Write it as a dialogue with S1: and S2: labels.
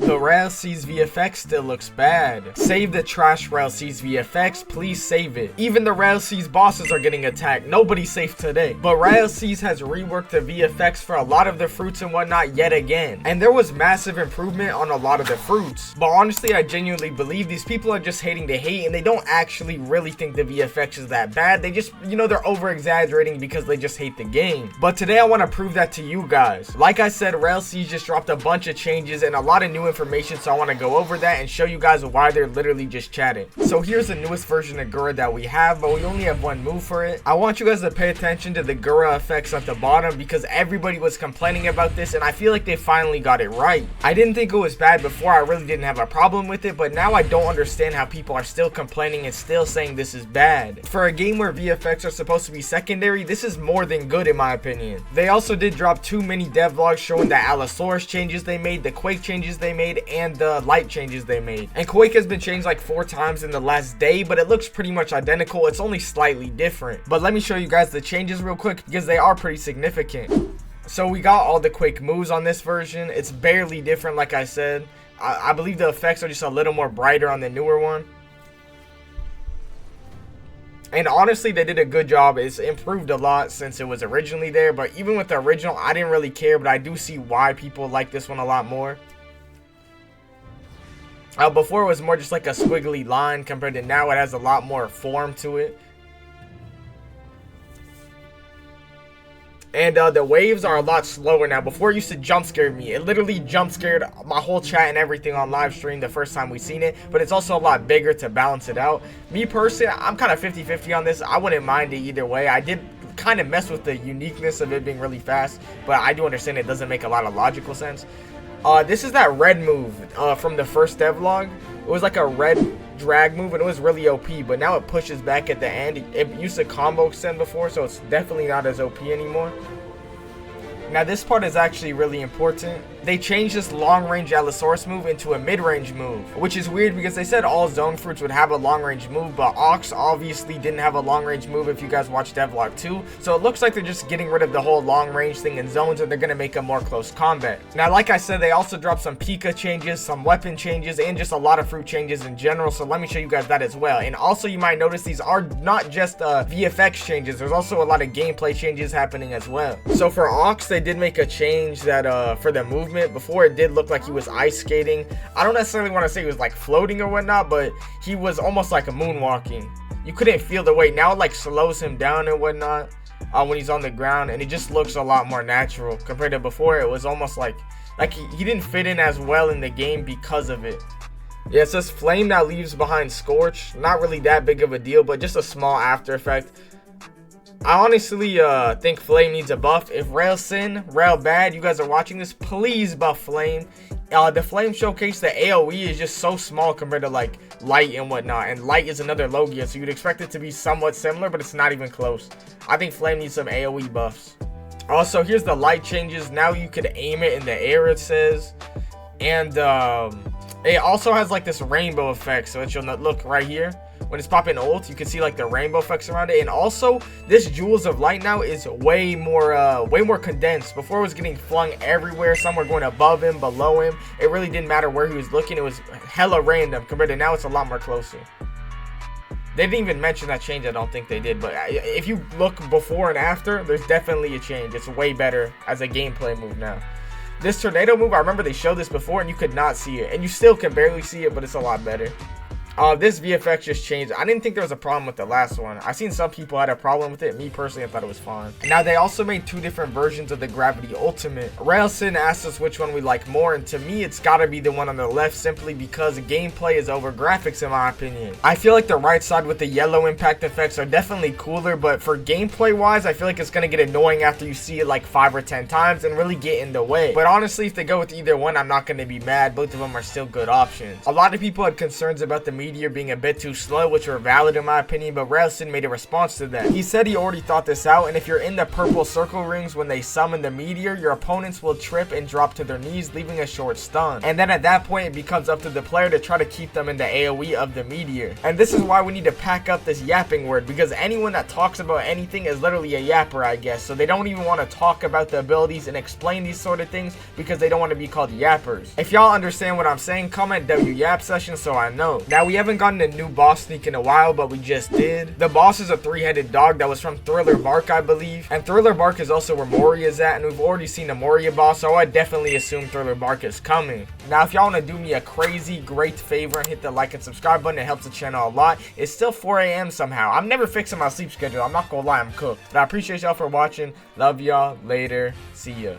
S1: but Rell Seas VFX still looks bad. Save the trash Rell Seas VFX, please save it. Even the Rell Seas bosses are getting attacked, nobody's safe today. But Rell Seas has reworked the VFX for a lot of the fruits and whatnot yet again, and there was massive improvement on a lot of the fruits. But honestly, I genuinely believe these people are just hating to hate, and they don't actually really think the VFX is that bad. They just, you know, they're over exaggerating because they just hate the game. But today I want to prove that to you guys. Like I said, Rell Seas just dropped a bunch of changes and a lot of new information, so I want to go over that and show you guys why they're literally just chatting. So here's the newest version of Gura that we have, but we only have one move for it. I want you guys to pay attention to the Gura effects at the bottom because everybody was complaining about this, and I feel like they finally got it right. I didn't think it was bad before, I really didn't have a problem with it, but now I don't understand how people are still complaining and still saying this is bad. For a game where VFX are supposed to be secondary, this is more than good in my opinion. They also did drop 2 mini devlogs showing the Allosaurus changes they made, the Quake changes they made, and the light changes they made. And Quake has been changed like 4 times in the last day, but it looks pretty much identical. It's only slightly different. But let me show you guys the changes real quick because they are pretty significant. So we got all the Quake moves on this version. It's barely different, like I said. I believe the effects are just a little more brighter on the newer one. And honestly, they did a good job. It's improved a lot since it was originally there. But even with the original, I didn't really care. But I do see why people like this one a lot more. Before it was more just like a squiggly line compared to now it has a lot more form to it. And the waves are a lot slower now. Before it used to jump scare me. It literally jump scared my whole chat and everything on live stream the first time we seen it. But it's also a lot bigger to balance it out. Me personally, I'm kind of 50-50 on this. I wouldn't mind it either way. I did kind of mess with the uniqueness of it being really fast. But I do understand it doesn't make a lot of logical sense. This is that red move from the first devlog. It was like a red drag move and it was really OP, but now it pushes back at the end. It used to combo extend before, so it's definitely not as OP anymore. Now this part is actually really important. They changed this long range Allosaurus move into a mid range move, which is weird because they said all zone fruits would have a long range move, but Ox obviously didn't have a long range move if you guys watched devlog 2. So it looks like they're just getting rid of the whole long range thing in zones and they're going to make a more close combat. Now like I said, they also dropped some Pika changes, some weapon changes, and just a lot of fruit changes in general. So let me show you guys that as well. And also you might notice these are not just VFX changes. There's also a lot of gameplay changes happening as well. So for Ox, they did make a change that for the movement. Before it did look like he was ice skating. I don't necessarily want to say he was like floating or whatnot, but he was almost like a moonwalking. You couldn't feel the weight. Now it like slows him down and whatnot when he's on the ground, and it just looks a lot more natural compared to before. It was almost like he didn't fit in as well in the game because of it. Yeah, it says Flame now leaves behind Scorch. Not really that big of a deal, but just a small after effect. I honestly think Flame needs a buff. If Rell Sin, Rell Bad, you guys are watching this, please buff Flame. The Flame Showcase, the AoE is just so small compared to like Light and whatnot. And Light is another Logia, so you'd expect it to be somewhat similar, but it's not even close. I think Flame needs some AoE buffs. Also, here's the light changes. Now you could aim it in the air, it says. And it also has like this rainbow effect, so it should look right here. When it's popping ult, you can see like the rainbow effects around it. And also this Jewels of Light now is way more condensed. Before it was getting flung everywhere. Some were going above him, below him. It really didn't matter where he was looking. It was hella random compared to now. It's a lot more closer. They didn't even mention that change. I don't think they did, but if you look before and after, there's definitely a change. It's way better as a gameplay move now. This tornado move, I remember they showed this before and you could not see it, and you still can barely see it, but it's a lot better. This VFX just changed. I didn't think there was a problem with the last one. I've seen some people had a problem with it. Me personally, I thought it was fine. Now they also made 2 different versions of the Gravity Ultimate. Railsin asked us which one we like more, and to me it's gotta be the one on the left, simply because gameplay is over graphics in my opinion. I feel like the right side with the yellow impact effects are definitely cooler, but for gameplay wise, I feel like it's gonna get annoying after you see it like 5 or 10 times and really get in the way. But honestly, if they go with either one, I'm not gonna be mad. Both of them are still good options. A lot of people had concerns about the meteor being a bit too slow, which were valid in my opinion, but Rell Seas made a response to them. He said he already thought this out, and if you're in the purple circle rings when they summon the meteor, your opponents will trip and drop to their knees, leaving a short stun. And then at that point, it becomes up to the player to try to keep them in the AoE of the meteor. And this is why we need to pack up this yapping word, because anyone that talks about anything is literally a yapper, I guess. So they don't even want to talk about the abilities and explain these sort of things because they don't want to be called yappers. If y'all understand what I'm saying, comment WYAP session so I know. Now, we haven't gotten a new boss sneak in a while, but we just did. The boss is a 3-headed dog that was from Thriller Bark, I believe. And Thriller Bark is also where Moria is at, and we've already seen a Moria boss, so I definitely assume Thriller Bark is coming. Now, if y'all want to do me a crazy great favor and hit the like and subscribe button, it helps the channel a lot. It's still 4 a.m. somehow. I'm never fixing my sleep schedule. I'm not gonna lie, I'm cooked. But I appreciate y'all for watching. Love y'all. Later. See ya.